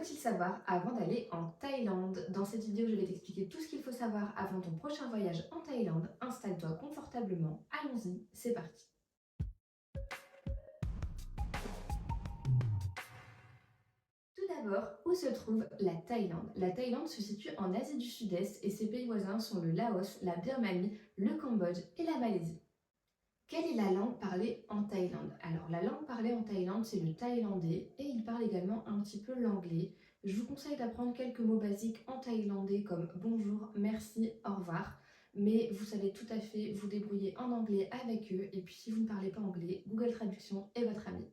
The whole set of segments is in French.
faut-il savoir avant d'aller en Thaïlande? Dans cette vidéo, je vais t'expliquer tout ce qu'il faut savoir avant ton prochain voyage en Thaïlande. Installe-toi confortablement. Allons-y, c'est parti. Tout d'abord, où se trouve la Thaïlande? La Thaïlande se situe en Asie du Sud-Est et ses pays voisins sont le Laos, la Birmanie, le Cambodge et la Malaisie. Quelle est la langue parlée en Thaïlande? Alors, la langue parlée en Thaïlande, c'est le thaïlandais et ils parlent également un petit peu l'anglais. Je vous conseille d'apprendre quelques mots basiques en thaïlandais comme bonjour, merci, au revoir. Mais vous savez tout à fait vous débrouiller en anglais avec eux. Et puis, si vous ne parlez pas anglais, Google Traduction est votre ami.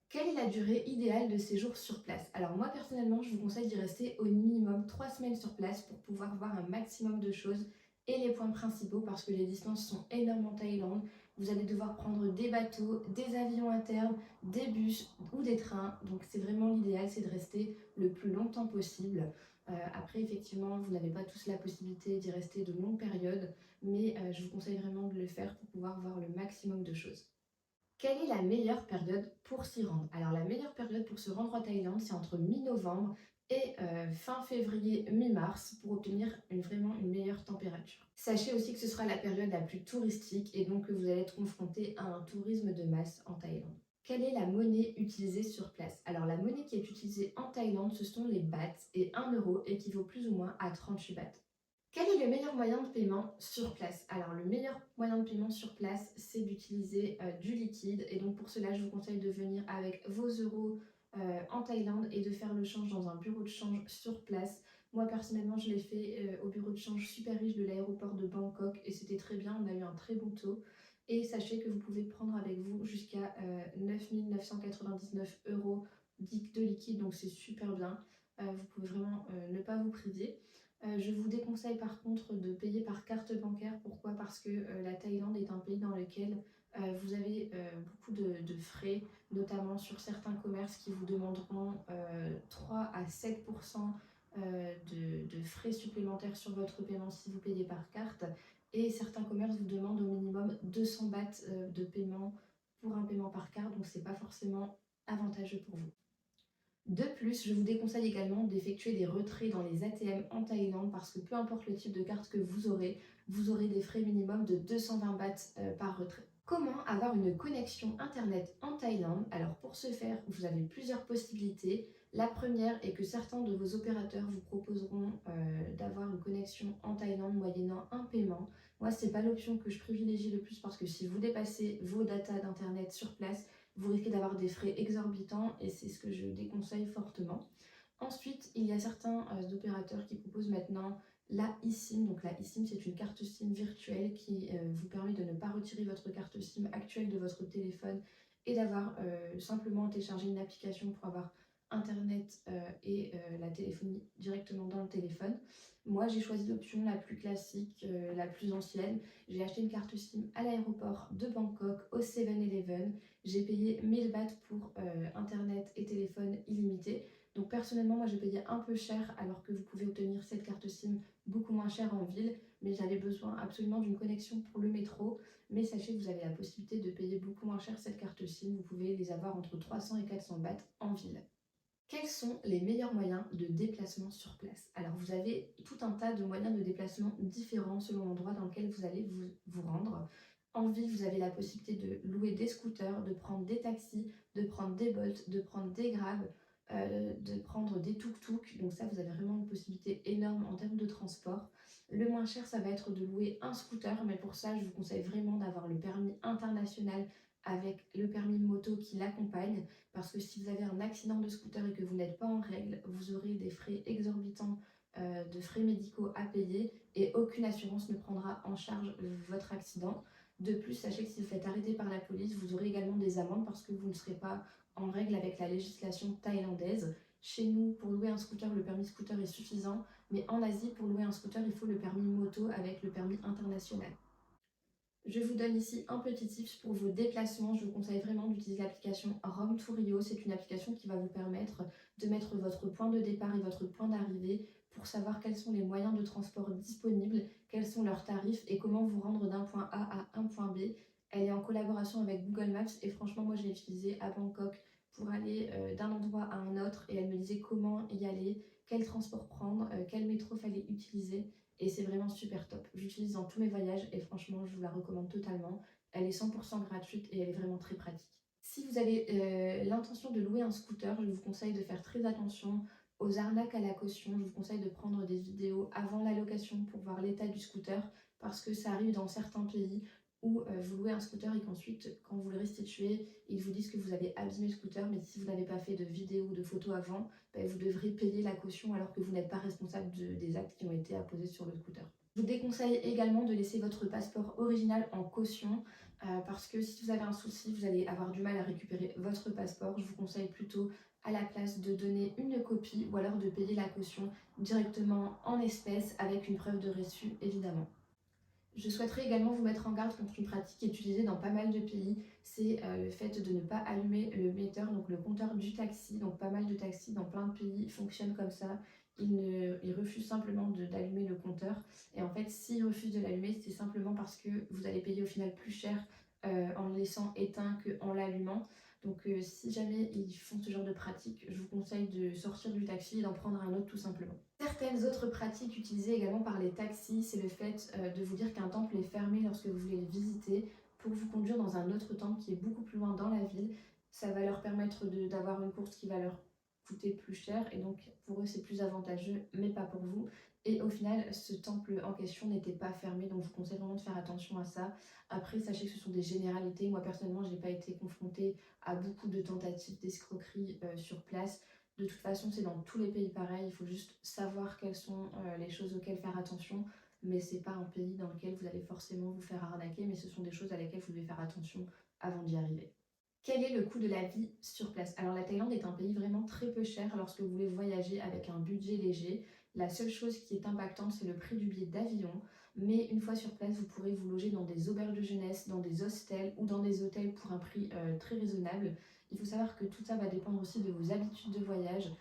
Quelle est la durée idéale de séjour sur place? Alors moi personnellement, je vous conseille d'y rester au minimum 3 semaines sur place pour pouvoir voir un maximum de choses et les points principaux parce que les distances sont énormes en Thaïlande. Vous allez devoir prendre des bateaux, des avions internes, des bus ou des trains. Donc c'est vraiment l'idéal, c'est de rester le plus longtemps possible. Après effectivement, vous n'avez pas tous la possibilité d'y rester de longues périodes, mais je vous conseille vraiment de le faire pour pouvoir voir le maximum de choses. Quelle est la meilleure période pour s'y rendre? Alors la meilleure période pour se rendre en Thaïlande, c'est entre mi-novembre et fin février, mi-mars pour obtenir vraiment une meilleure température. Sachez aussi que ce sera la période la plus touristique et donc que vous allez être confronté à un tourisme de masse en Thaïlande. Quelle est la monnaie utilisée sur place? Alors la monnaie qui est utilisée en Thaïlande, ce sont les bahts et 1 euro équivaut plus ou moins à 38 bahts. Quel est le meilleur moyen de paiement sur place? Alors le meilleur moyen de paiement sur place, c'est d'utiliser du liquide et donc pour cela, je vous conseille de venir avec vos euros en Thaïlande et de faire le change dans un bureau de change sur place. Moi personnellement, je l'ai fait au bureau de change super riche de l'aéroport de Bangkok et c'était très bien, on a eu un très bon taux. Et sachez que vous pouvez prendre avec vous jusqu'à 9 999 euros de liquide, donc c'est super bien. Vous pouvez vraiment ne pas vous priver. Je vous déconseille par contre de payer par carte bancaire. Pourquoi? Parce que la Thaïlande est un pays dans lequel vous avez beaucoup de frais, notamment sur certains commerces qui vous demanderont 3 à 7% de frais supplémentaires sur votre paiement si vous payez par carte. Et certains commerces vous demandent au minimum 200 bahts de paiement pour un paiement par carte, donc c'est pas forcément avantageux pour vous. De plus, je vous déconseille également d'effectuer des retraits dans les ATM en Thaïlande parce que peu importe le type de carte que vous aurez des frais minimum de 220 bahts par retrait. Comment avoir une connexion internet en Thaïlande? Alors pour ce faire, vous avez plusieurs possibilités. La première est que certains de vos opérateurs vous proposeront d'avoir une connexion en Thaïlande moyennant un paiement. Moi, ce n'est pas l'option que je privilégie le plus parce que si vous dépassez vos datas d'internet sur place, vous risquez d'avoir des frais exorbitants et c'est ce que je déconseille fortement. Ensuite, il y a certains opérateurs qui proposent maintenant la eSIM. Donc la eSIM, c'est une carte SIM virtuelle qui vous permet de ne pas retirer votre carte SIM actuelle de votre téléphone et d'avoir simplement téléchargé une application pour avoir Internet et la téléphonie directement dans le téléphone. Moi, j'ai choisi l'option la plus classique, la plus ancienne. J'ai acheté une carte SIM à l'aéroport de Bangkok au 7-Eleven. J'ai payé 1000 bahts pour Internet et téléphone illimité. Donc personnellement, moi j'ai payé un peu cher alors que vous pouvez obtenir cette carte SIM beaucoup moins chère en ville. Mais j'avais besoin absolument d'une connexion pour le métro. Mais sachez que vous avez la possibilité de payer beaucoup moins cher cette carte SIM. Vous pouvez les avoir entre 300 et 400 bahts en ville. Quels sont les meilleurs moyens de déplacement sur place? Alors vous avez tout un tas de moyens de déplacement différents selon l'endroit dans lequel vous allez vous rendre. En ville, vous avez la possibilité de louer des scooters, de prendre des taxis, de prendre des Bolt, de prendre des Grab, de prendre des tuk-tuk. Donc ça, vous avez vraiment une possibilité énorme en termes de transport. Le moins cher, ça va être de louer un scooter, mais pour ça, je vous conseille vraiment d'avoir le permis international avec le permis moto qui l'accompagne parce que si vous avez un accident de scooter et que vous n'êtes pas en règle, vous aurez des frais exorbitants de frais médicaux à payer et aucune assurance ne prendra en charge votre accident. De plus, sachez que si vous faites arrêter par la police, vous aurez également des amendes parce que vous ne serez pas en règle avec la législation thaïlandaise. Chez nous, pour louer un scooter, le permis scooter est suffisant, mais en Asie, pour louer un scooter, il faut le permis moto avec le permis international. Je vous donne ici un petit tips pour vos déplacements. Je vous conseille vraiment d'utiliser l'application Rome to Rio. C'est une application qui va vous permettre de mettre votre point de départ et votre point d'arrivée pour savoir quels sont les moyens de transport disponibles, quels sont leurs tarifs et comment vous rendre d'un point A à un point B. Elle est en collaboration avec Google Maps et franchement, moi je l'ai utilisée à Bangkok pour aller d'un endroit à un autre et elle me disait comment y aller, quel transport prendre, quel métro fallait utiliser et c'est vraiment super top. J'utilise dans tous mes voyages et franchement je vous la recommande totalement. Elle est 100% gratuite et elle est vraiment très pratique. Si vous avez l'intention de louer un scooter, je vous conseille de faire très attention aux arnaques à la caution. Je vous conseille de prendre des vidéos avant la location pour voir l'état du scooter parce que ça arrive dans certains pays où vous louez un scooter et qu'ensuite, quand vous le restituez, ils vous disent que vous avez abîmé le scooter, mais si vous n'avez pas fait de vidéo ou de photos avant, ben, vous devrez payer la caution alors que vous n'êtes pas responsable des actes qui ont été apposés sur le scooter. Je vous déconseille également de laisser votre passeport original en caution parce que si vous avez un souci, vous allez avoir du mal à récupérer votre passeport. Je vous conseille plutôt à la place de donner une copie ou alors de payer la caution directement en espèces avec une preuve de reçu évidemment. Je souhaiterais également vous mettre en garde contre une pratique utilisée dans pas mal de pays, c'est le fait de ne pas allumer le metteur, donc le compteur du taxi. Donc pas mal de taxis dans plein de pays fonctionnent comme ça. Ils refusent simplement d'allumer le compteur. Et en fait, s'ils refusent de l'allumer, c'est simplement parce que vous allez payer au final plus cher en le laissant éteint qu'en l'allumant. Donc si jamais ils font ce genre de pratique, je vous conseille de sortir du taxi et d'en prendre un autre tout simplement. Certaines autres pratiques utilisées également par les taxis, c'est le fait de vous dire qu'un temple est fermé lorsque vous voulez le visiter pour vous conduire dans un autre temple qui est beaucoup plus loin dans la ville. Ça va leur permettre d'avoir une course qui va leur coûter plus cher et donc pour eux c'est plus avantageux mais pas pour vous. Et au final, ce temple en question n'était pas fermé, donc je vous conseille vraiment de faire attention à ça. Après, sachez que ce sont des généralités. Moi, personnellement, je n'ai pas été confrontée à beaucoup de tentatives d'escroquerie sur place. De toute façon, c'est dans tous les pays pareil. Il faut juste savoir quelles sont les choses auxquelles faire attention. Mais c'est pas un pays dans lequel vous allez forcément vous faire arnaquer, mais ce sont des choses à laquelle vous devez faire attention avant d'y arriver. Quel est le coût de la vie sur place? Alors la Thaïlande est un pays vraiment très peu cher lorsque vous voulez voyager avec un budget léger. La seule chose qui est impactante, c'est le prix du billet d'avion. Mais une fois sur place, vous pourrez vous loger dans des auberges de jeunesse, dans des hostels ou dans des hôtels pour un prix très raisonnable. Il faut savoir que tout ça va dépendre aussi de vos habitudes de voyage.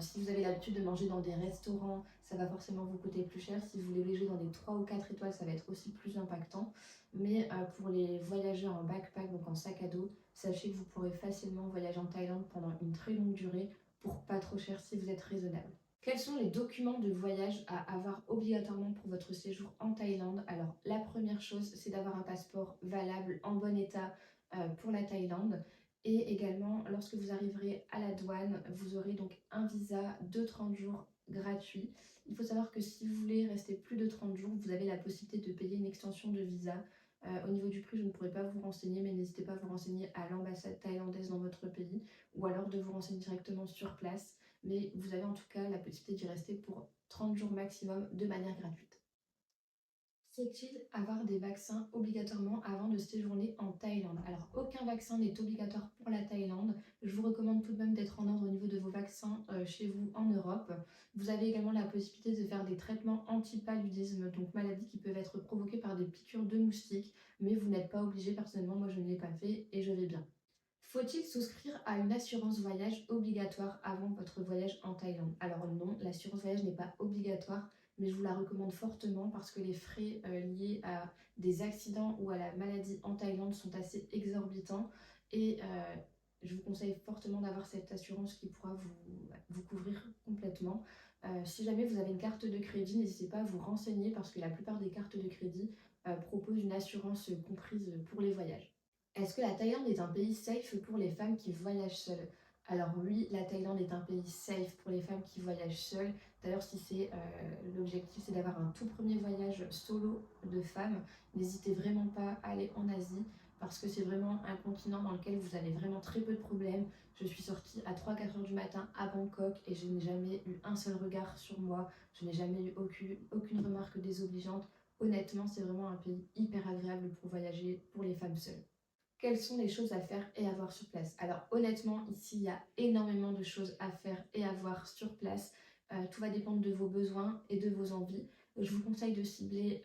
Si vous avez l'habitude de manger dans des restaurants, ça va forcément vous coûter plus cher. Si vous voulez voyager dans des 3 ou 4 étoiles, ça va être aussi plus impactant. Mais pour les voyageurs en backpack, donc en sac à dos, sachez que vous pourrez facilement voyager en Thaïlande pendant une très longue durée pour pas trop cher si vous êtes raisonnable. Quels sont les documents de voyage à avoir obligatoirement pour votre séjour en Thaïlande? Alors la première chose, c'est d'avoir un passeport valable en bon état pour la Thaïlande. Et également, lorsque vous arriverez à la douane, vous aurez donc un visa de 30 jours gratuit. Il faut savoir que si vous voulez rester plus de 30 jours, vous avez la possibilité de payer une extension de visa. Au niveau du prix, je ne pourrais pas vous renseigner, mais n'hésitez pas à vous renseigner à l'ambassade thaïlandaise dans votre pays ou alors de vous renseigner directement sur place. Mais vous avez en tout cas la possibilité d'y rester pour 30 jours maximum de manière gratuite. Faut-il avoir des vaccins obligatoirement avant de séjourner en Thaïlande? Alors, aucun vaccin n'est obligatoire pour la Thaïlande. Je vous recommande tout de même d'être en ordre au niveau de vos vaccins chez vous en Europe. Vous avez également la possibilité de faire des traitements anti-paludisme, donc maladies qui peuvent être provoquées par des piqûres de moustiques, mais vous n'êtes pas obligé. Personnellement, moi je ne l'ai pas fait et je vais bien. Faut-il souscrire à une assurance voyage obligatoire avant votre voyage en Thaïlande? Alors non, l'assurance voyage n'est pas obligatoire, mais je vous la recommande fortement parce que les frais liés à des accidents ou à la maladie en Thaïlande sont assez exorbitants et je vous conseille fortement d'avoir cette assurance qui pourra vous couvrir complètement. Si jamais vous avez une carte de crédit, n'hésitez pas à vous renseigner parce que la plupart des cartes de crédit proposent une assurance comprise pour les voyages. Est-ce que la Thaïlande est un pays safe pour les femmes qui voyagent seules? Alors oui, la Thaïlande est un pays safe pour les femmes qui voyagent seules. D'ailleurs, si c'est l'objectif, c'est d'avoir un tout premier voyage solo de femme, n'hésitez vraiment pas à aller en Asie parce que c'est vraiment un continent dans lequel vous avez vraiment très peu de problèmes. Je suis sortie à 3-4 heures du matin à Bangkok et je n'ai jamais eu un seul regard sur moi. Je n'ai jamais eu aucune remarque désobligeante. Honnêtement, c'est vraiment un pays hyper agréable pour voyager pour les femmes seules. Quelles sont les choses à faire et à voir sur place? Alors honnêtement, ici, il y a énormément de choses à faire et à voir sur place. Tout va dépendre de vos besoins et de vos envies. Je vous conseille de cibler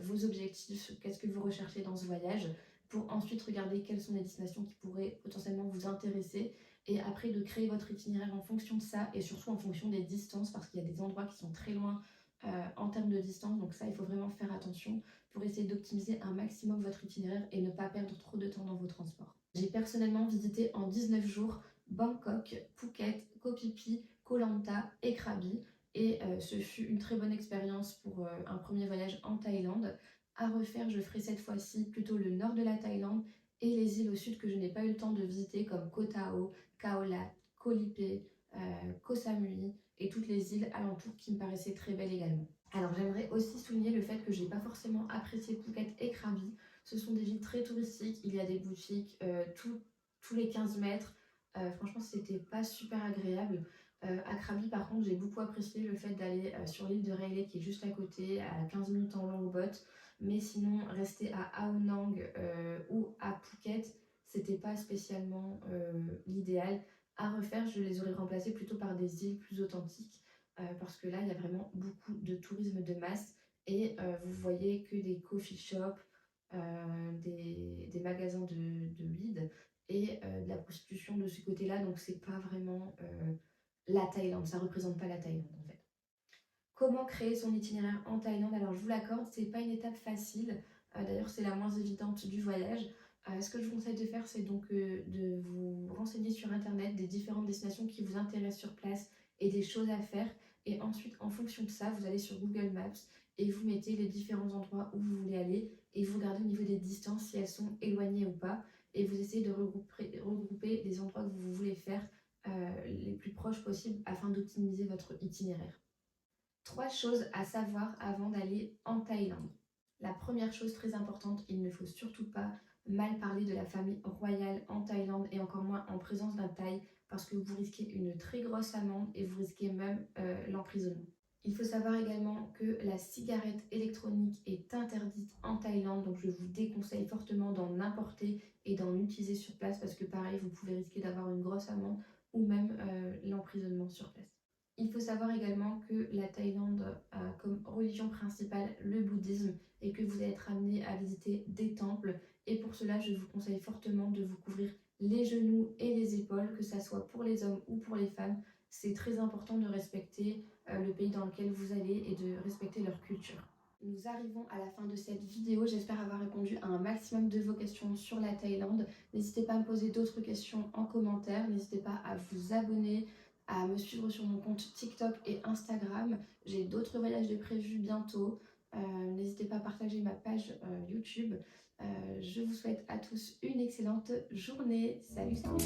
vos objectifs, qu'est-ce que vous recherchez dans ce voyage, pour ensuite regarder quelles sont les destinations qui pourraient potentiellement vous intéresser et après de créer votre itinéraire en fonction de ça et surtout en fonction des distances parce qu'il y a des endroits qui sont très loin en termes de distance, donc ça il faut vraiment faire attention pour essayer d'optimiser un maximum votre itinéraire et ne pas perdre trop de temps dans vos transports. J'ai personnellement visité en 19 jours Bangkok, Phuket, Koh Phi Phi, Koh Lanta et Krabi. Et ce fut une très bonne expérience pour un premier voyage en Thaïlande. À refaire, je ferai cette fois-ci plutôt le nord de la Thaïlande et les îles au sud que je n'ai pas eu le temps de visiter comme Koh Tao, Khao Lat, Koh Lipe, Koh Samui et toutes les îles alentours qui me paraissaient très belles également. Alors j'aimerais aussi souligner le fait que j'ai pas forcément apprécié Phuket et Krabi. Ce sont des villes très touristiques, il y a des boutiques tous les 15 mètres. Franchement, c'était pas super agréable. À Krabi, par contre, j'ai beaucoup apprécié le fait d'aller sur l'île de Railay qui est juste à côté, à 15 minutes en longboat. Mais sinon, rester à Ao Nang ou à Phuket, c'était pas spécialement l'idéal. À refaire, je les aurais remplacés plutôt par des îles plus authentiques parce que là, il y a vraiment beaucoup de tourisme de masse et vous voyez que des coffee shops, des magasins de weed et de la prostitution de ce côté-là. Donc, c'est pas vraiment la Thaïlande, ça représente pas la Thaïlande en fait. Comment créer son itinéraire en Thaïlande? Alors, je vous l'accorde, c'est pas une étape facile. D'ailleurs, c'est la moins évidente du voyage. Ce que je vous conseille de faire, c'est donc de vous renseigner sur Internet des différentes destinations qui vous intéressent sur place et des choses à faire. Et ensuite, en fonction de ça, vous allez sur Google Maps et vous mettez les différents endroits où vous voulez aller et vous regardez au niveau des distances si elles sont éloignées ou pas. Et vous essayez de regrouper les endroits que vous voulez faire les plus proches possibles afin d'optimiser votre itinéraire. 3 choses à savoir avant d'aller en Thaïlande. La première chose très importante, il ne faut surtout pas mal parler de la famille royale en Thaïlande et encore moins en présence d'un Thaï parce que vous risquez une très grosse amende et vous risquez même l'emprisonnement. Il faut savoir également que la cigarette électronique est interdite en Thaïlande, donc je vous déconseille fortement d'en importer et d'en utiliser sur place parce que pareil, vous pouvez risquer d'avoir une grosse amende ou même l'emprisonnement sur place. Il faut savoir également que la Thaïlande a comme religion principale le bouddhisme et que vous allez être amené à visiter des temples. Et pour cela, je vous conseille fortement de vous couvrir les genoux et les épaules, que ce soit pour les hommes ou pour les femmes. C'est très important de respecter le pays dans lequel vous allez et de respecter leur culture. Nous arrivons à la fin de cette vidéo. J'espère avoir répondu à un maximum de vos questions sur la Thaïlande. N'hésitez pas à me poser d'autres questions en commentaire. N'hésitez pas à vous abonner, à me suivre sur mon compte TikTok et Instagram. J'ai d'autres voyages de prévus bientôt. N'hésitez pas à partager ma page YouTube. Je vous souhaite à tous une excellente journée. Salut, salut!